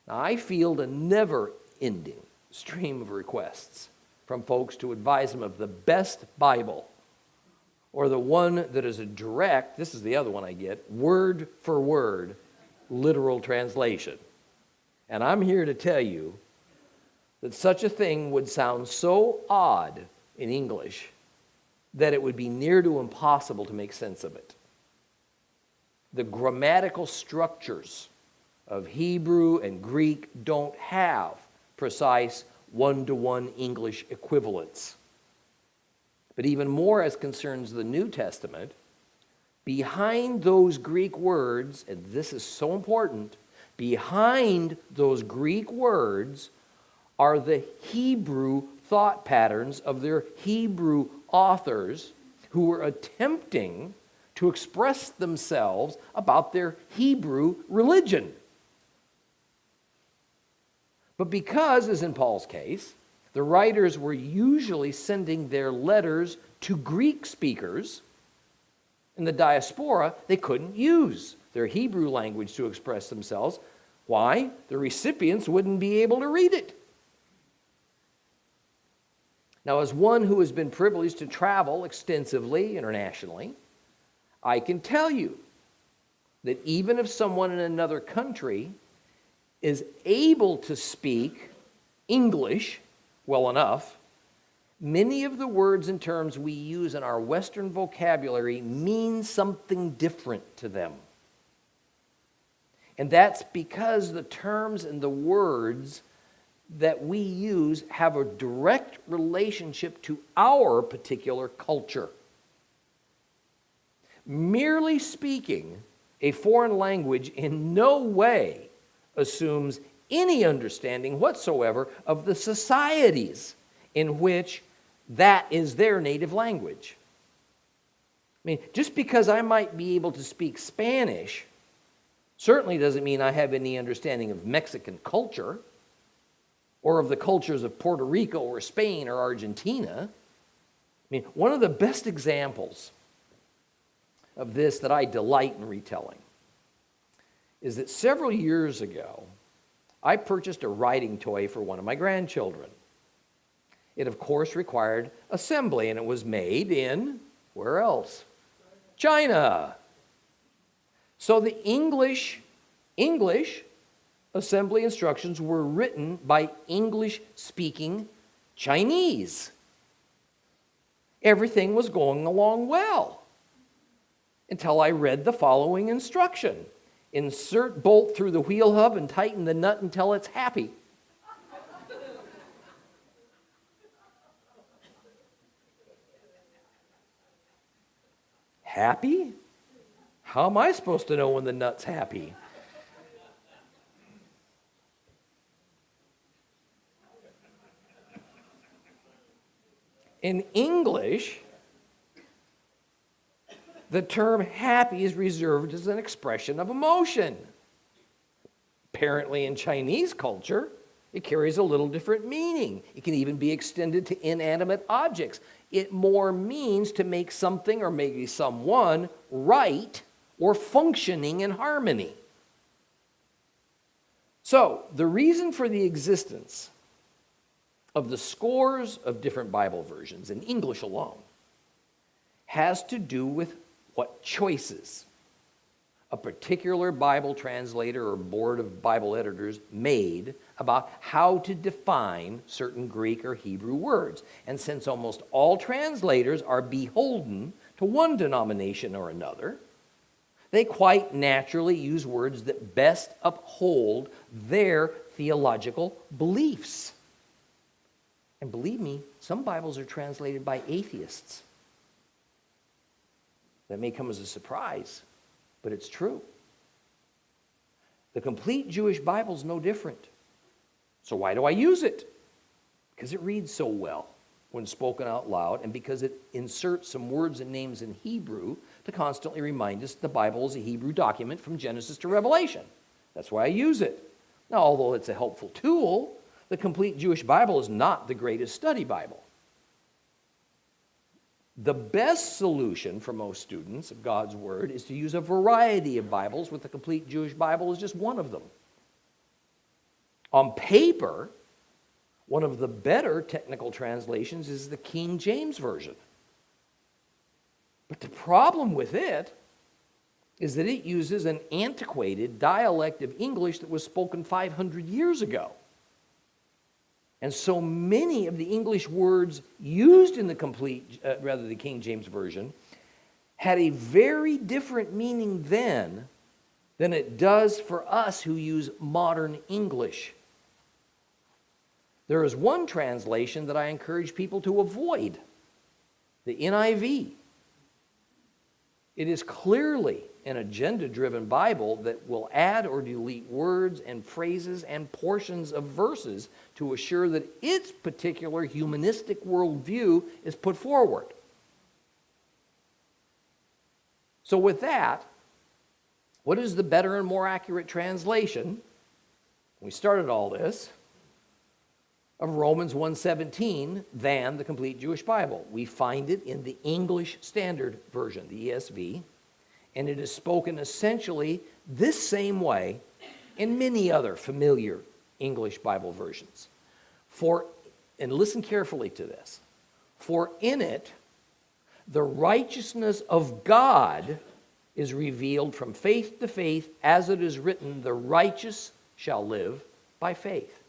Now, I field a never-ending stream of requests from folks to advise them of the best Bible, or the one that is a direct, this is the other one I get, word for word, literal translation. And I'm here to tell you that such a thing would sound so odd in English that it would be near to impossible to make sense of it. The grammatical structures of Hebrew and Greek don't have precise one-to-one English equivalents. But even more as concerns the New Testament, behind those Greek words, and this is so important, behind those Greek words are the Hebrew thought patterns of their Hebrew authors who were attempting to express themselves about their Hebrew religion. But because, as in Paul's case, the writers were usually sending their letters to Greek speakers in the diaspora, they couldn't use their Hebrew language to express themselves. Why? The recipients wouldn't be able to read it. Now, as one who has been privileged to travel extensively internationally, I can tell you that even if someone in another country is able to speak English well enough, many of the words and terms we use in our Western vocabulary mean something different to them. And that's because the terms and the words that we use have a direct relationship to our particular culture. Merely speaking a foreign language in no way assumes any understanding whatsoever of the societies in which that is their native language. I mean, just because I might be able to speak Spanish certainly doesn't mean I have any understanding of Mexican culture or of the cultures of Puerto Rico or Spain or Argentina. I mean, one of the best examples of this that I delight in retelling is that several years ago, I purchased a writing toy for one of my grandchildren. It, of course, required assembly, and it was made in, where else? China. So the English assembly instructions were written by English-speaking Chinese. Everything was going along well until I read the following instruction. Insert bolt through the wheel hub and tighten the nut until it's happy. Happy? How am I supposed to know when the nut's happy? In English, the term happy is reserved as an expression of emotion. Apparently in Chinese culture, it carries a little different meaning. It can even be extended to inanimate objects. It more means to make something or maybe someone right or functioning in harmony. So, the reason for the existence of the scores of different Bible versions in English alone has to do with what choices a particular Bible translator or board of Bible editors made about how to define certain Greek or Hebrew words. And since almost all translators are beholden to one denomination or another, they quite naturally use words that best uphold their theological beliefs. And believe me, some Bibles are translated by atheists. That may come as a surprise, but it's true. The complete Jewish Bible is no different. So why do I use it? Because it reads so well when spoken out loud, and because it inserts some words and names in Hebrew to constantly remind us the Bible is a Hebrew document from Genesis to Revelation. That's why I use it. Now, although it's a helpful tool, the complete Jewish Bible is not the greatest study Bible. The best solution for most students of God's Word is to use a variety of Bibles, with the complete Jewish Bible as just one of them. On paper, one of the better technical translations is the King James Version. But the problem with it is that it uses an antiquated dialect of English that was spoken 500 years ago. And so many of the English words used in the the King James Version had a very different meaning then than it does for us who use modern English. There is one translation that I encourage people to avoid, the NIV. It is clearly an agenda-driven Bible that will add or delete words and phrases and portions of verses to assure that its particular humanistic worldview is put forward. So with that, what is the better and more accurate translation? We started all this of Romans 1:17 than the complete Jewish Bible. We find it in the English Standard Version, the ESV, and it is spoken essentially this same way in many other familiar English Bible versions. And listen carefully to this, for in it the righteousness of God is revealed from faith to faith, as it is written, the righteous shall live by faith.